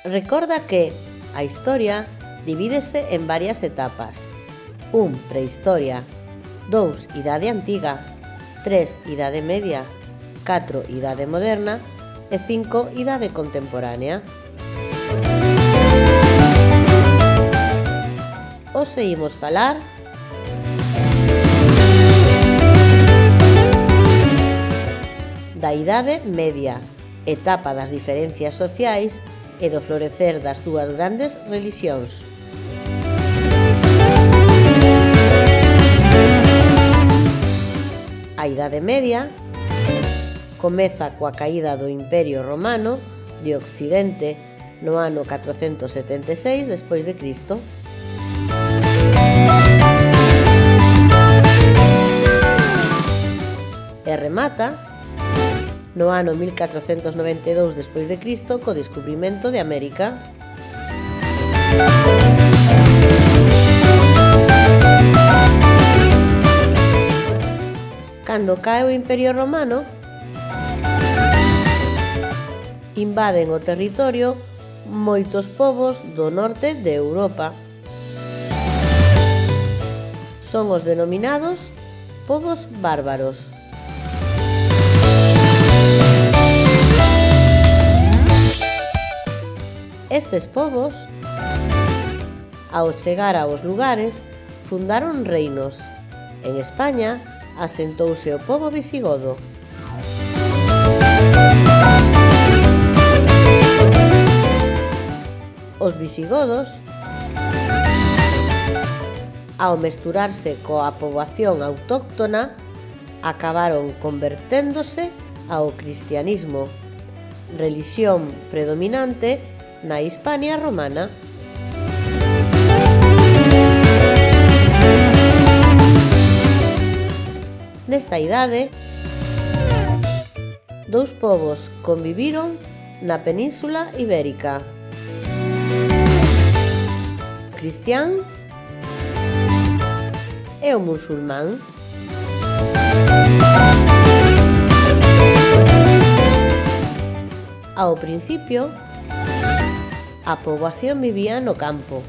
Recorda que a historia divídese en varias etapas. 1. Prehistoria. 2. Idade Antiga. 3. Idade Media. 4. Idade Moderna. E 5. Idade Contemporánea. Hoxe imos falar da Idade Media, etapa das diferencias sociais e do florecer das dúas grandes relixións. A Idade Media comeza coa caída do Imperio Romano de Occidente no ano 476 despois de Cristo. E remata no ano 1492 despois de Cristo co descubrimento de América. Cando cae o Imperio Romano, invaden o territorio moitos povos do norte de Europa. Son os denominados povos bárbaros. Estes povos, ao chegar aos lugares, fundaron reinos. En España asentouse o pobo visigodo. Os visigodos, ao mesturarse coa poboación autóctona, acabaron converténdose ao cristianismo, relixión predominante na Hispania romana. Nesta idade, dous povos conviviron na Península Ibérica: cristián e o musulmán. Ao principio, a poboación vivía no campo.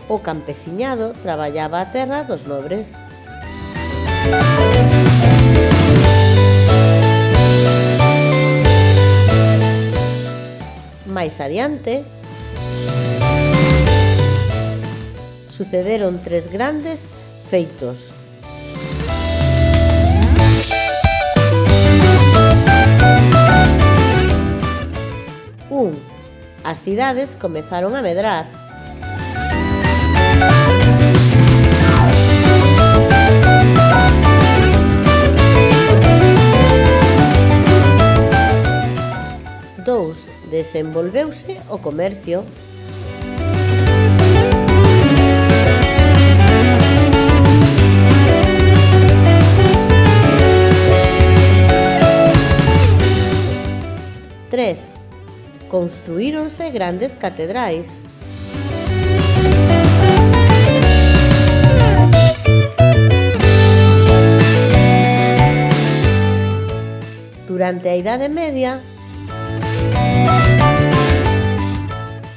O campesiñado traballaba a terra dos nobres. Mais adiante, sucederon tres grandes feitos. As cidades comezaron a medrar. Dous, desenvolveuse o comercio. Tres, construíronse grandes catedrais. Durante a Idade Media,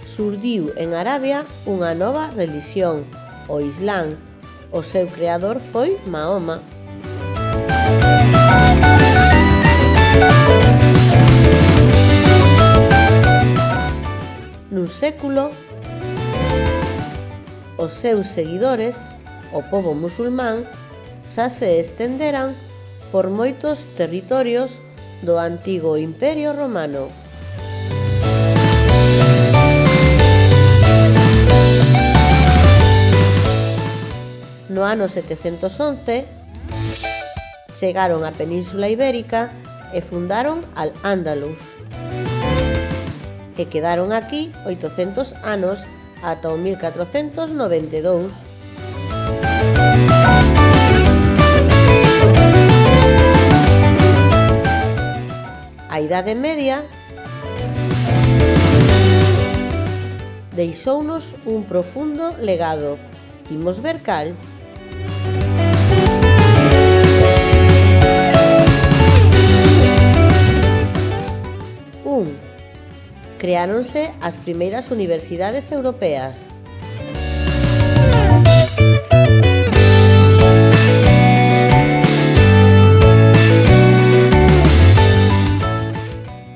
surdiu en Arabia unha nova relixión, o Islán. O seu creador foi Mahoma. Nun século, os seus seguidores, o pobo musulmán, xa se estenderan por moitos territorios do antigo Imperio Romano. No ano 711, chegaron á Península Ibérica e fundaron Al-Ándalus. E quedaron aquí 800 anos ata o 1492. A Idade Media deixounos un profundo legado. Imos ver cal. Creáronse as primeiras universidades europeas.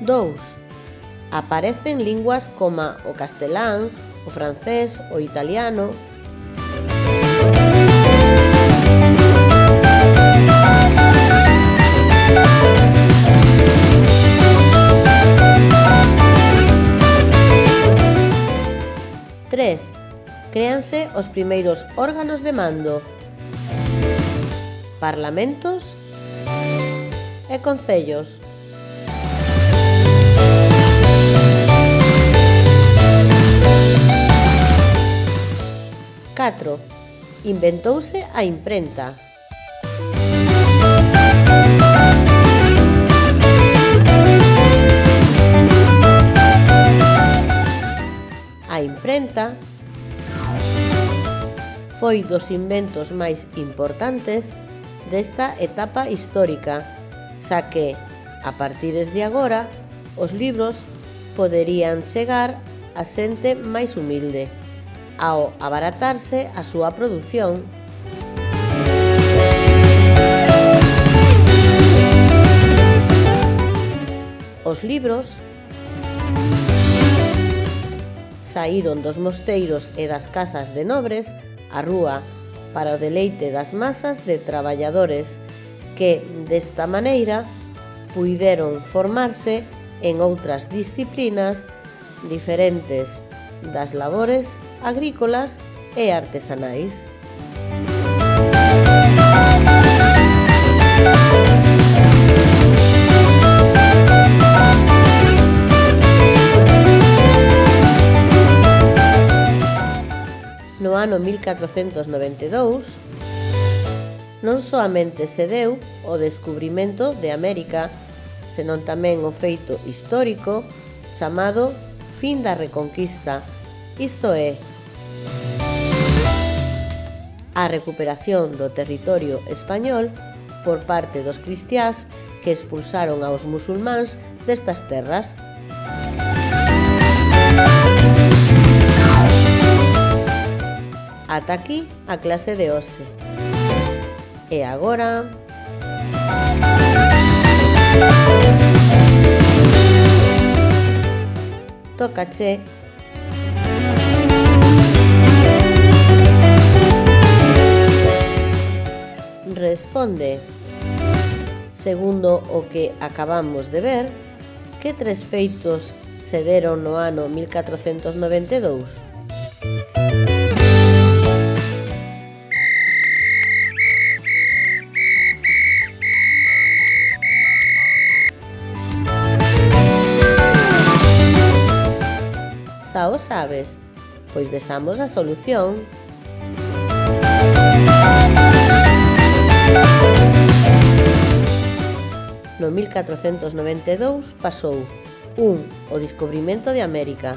2. Aparecen linguas como o castelán, o francés, o italiano. 3. Créanse os primeiros órganos de mando, parlamentos e concellos. 4. Inventouse a imprenta. 5. A imprenta foi dos inventos máis importantes desta etapa histórica, xa que, a partires de agora, os libros poderían chegar a xente máis humilde, ao abaratarse a súa produción. Os libros saíron dos mosteiros e das casas de nobres á rúa para o deleite das masas de traballadores que, desta maneira, puideron formarse en outras disciplinas diferentes das labores agrícolas e artesanais. No ano 1492, non soamente se deu o descubrimento de América, senón tamén o feito histórico chamado Fin da Reconquista, isto é, a recuperación do territorio español por parte dos cristiás que expulsaron aos musulmáns destas terras. Ata aquí a clase de hoxe. E agora... tócache. Responde, segundo o que acabamos de ver, que tres feitos se deron no ano 1492? Xa o sabes? Pois vexamos a solución. No 1492 pasou 1. O descubrimento de América,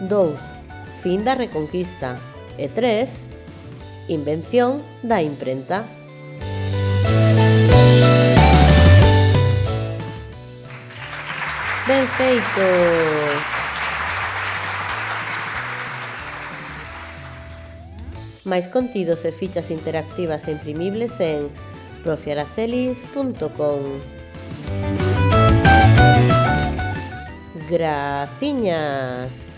2. Fin da Reconquista e 3. Invención da imprenta. Ben feito! Máis contidos e fichas interactivas e imprimibles en profiaracelis.com. Graciñas!